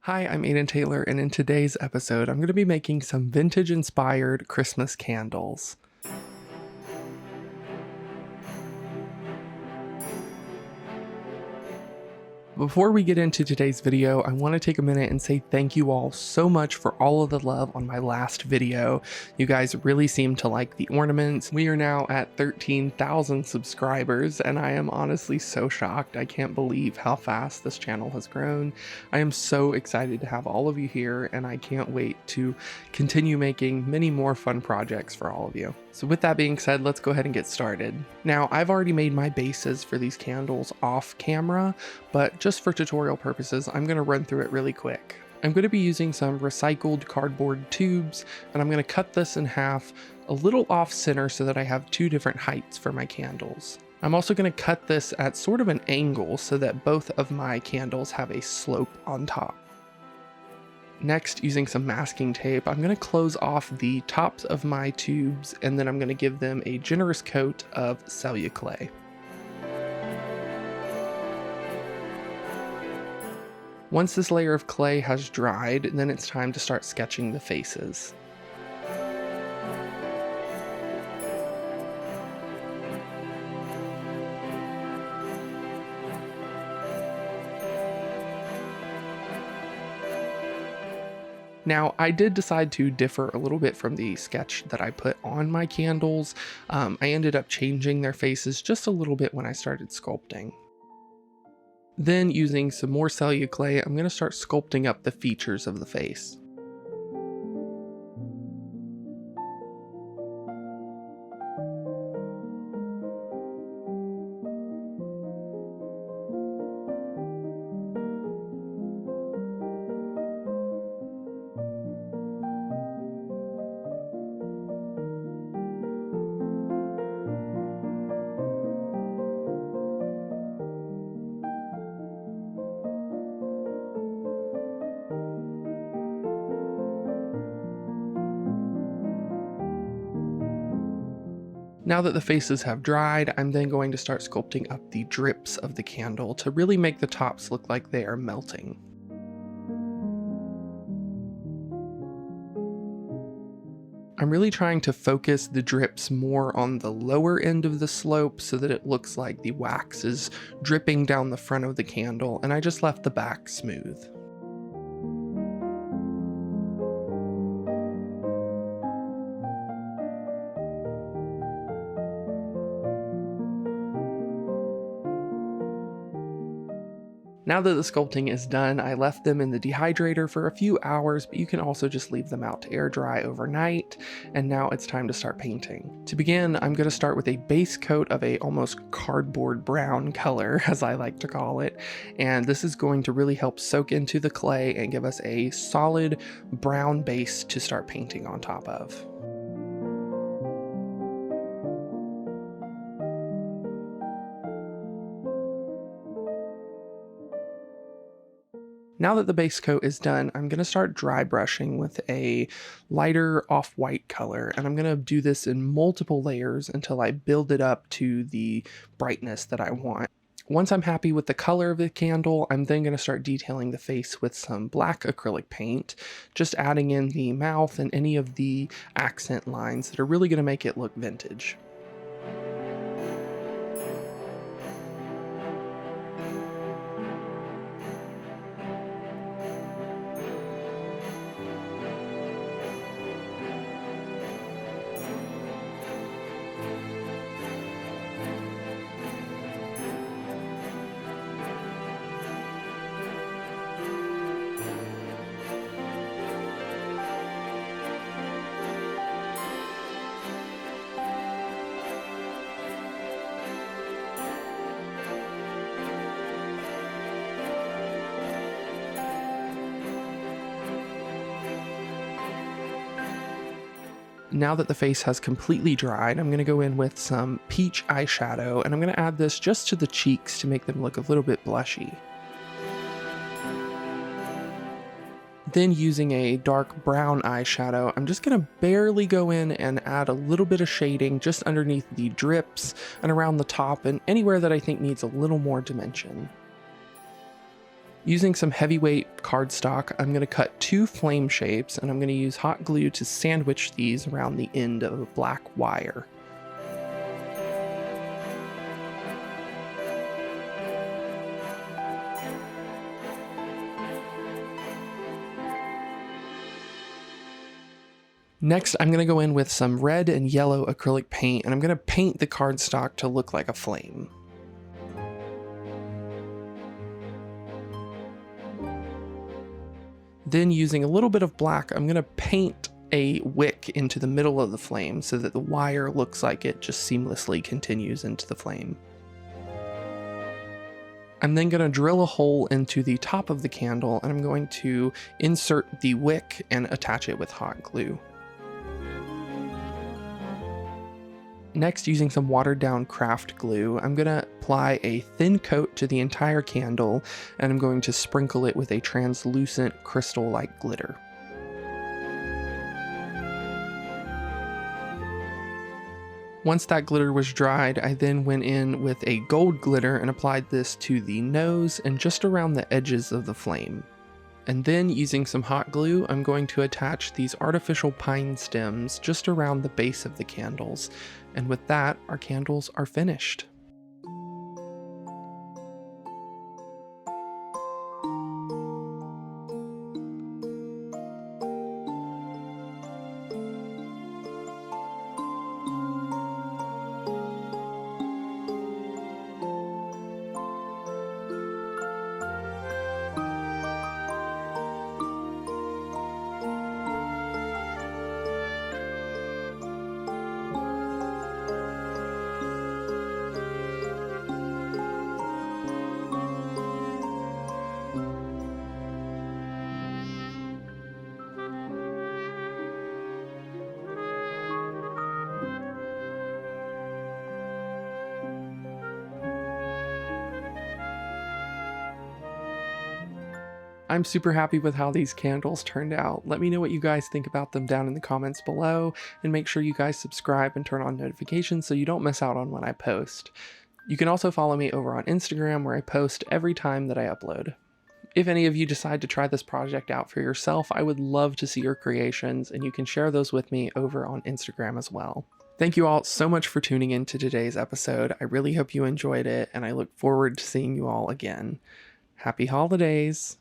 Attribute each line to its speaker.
Speaker 1: Hi, I'm Aiden Taylor, and in today's episode, I'm going to be making some vintage-inspired Christmas candles. Before we get into today's video, I want to take a minute and say thank you all so much for all of the love on my last video. You guys really seem to like the ornaments. We are now at 13,000 subscribers, and I am honestly so shocked. I can't believe how fast this channel has grown. I am so excited to have all of you here, and I can't wait to continue making many more fun projects for all of you. So with that being said, let's go ahead and get started. Now, I've already made my bases for these candles off camera, but just for tutorial purposes, I'm going to run through it really quick. I'm going to be using some recycled cardboard tubes, and I'm going to cut this in half a little off center so that I have two different heights for my candles. I'm also going to cut this at sort of an angle so that both of my candles have a slope on top. Next, using some masking tape, I'm going to close off the tops of my tubes, and then I'm going to give them a generous coat of celluclay. Once this layer of clay has dried, then it's time to start sketching the faces. Now, I did decide to differ a little bit from the sketch that I put on my candles. I ended up changing their faces just a little bit when I started sculpting. Then, using some more celluclay, I'm going to start sculpting up the features of the face. Now that the faces have dried, I'm then going to start sculpting up the drips of the candle to really make the tops look like they are melting. I'm really trying to focus the drips more on the lower end of the slope so that it looks like the wax is dripping down the front of the candle, and I just left the back smooth. Now that the sculpting is done, I left them in the dehydrator for a few hours, but you can also just leave them out to air dry overnight, and now it's time to start painting. To begin, I'm going to start with a base coat of a almost cardboard brown color, as I like to call it, and this is going to really help soak into the clay and give us a solid brown base to start painting on top of. Now that the base coat is done, I'm going to start dry brushing with a lighter off-white color, and I'm going to do this in multiple layers until I build it up to the brightness that I want. Once I'm happy with the color of the candle, I'm then going to start detailing the face with some black acrylic paint, just adding in the mouth and any of the accent lines that are really going to make it look vintage. Now that the face has completely dried, I'm going to go in with some peach eyeshadow, and I'm going to add this just to the cheeks to make them look a little bit blushy. Then using a dark brown eyeshadow, I'm just going to barely go in and add a little bit of shading just underneath the drips and around the top and anywhere that I think needs a little more dimension. Using some heavyweight cardstock, I'm going to cut 2 flame shapes, and I'm going to use hot glue to sandwich these around the end of a black wire. Next, I'm going to go in with some red and yellow acrylic paint, and I'm going to paint the cardstock to look like a flame. Then, using a little bit of black, I'm going to paint a wick into the middle of the flame so that the wire looks like it just seamlessly continues into the flame. I'm then going to drill a hole into the top of the candle, and I'm going to insert the wick and attach it with hot glue. Next, using some watered down craft glue, I'm going to apply a thin coat to the entire candle, and I'm going to sprinkle it with a translucent crystal-like glitter. Once that glitter was dried, I then went in with a gold glitter and applied this to the nose and just around the edges of the flame. And then, using some hot glue, I'm going to attach these artificial pine stems just around the base of the candles. And with that, our candles are finished. I'm super happy with how these candles turned out. Let me know what you guys think about them down in the comments below, and make sure you guys subscribe and turn on notifications so you don't miss out on when I post. You can also follow me over on Instagram, where I post every time that I upload. If any of you decide to try this project out for yourself, I would love to see your creations, and you can share those with me over on Instagram as well. Thank you all so much for tuning in to today's episode. I really hope you enjoyed it, and I look forward to seeing you all again. Happy holidays!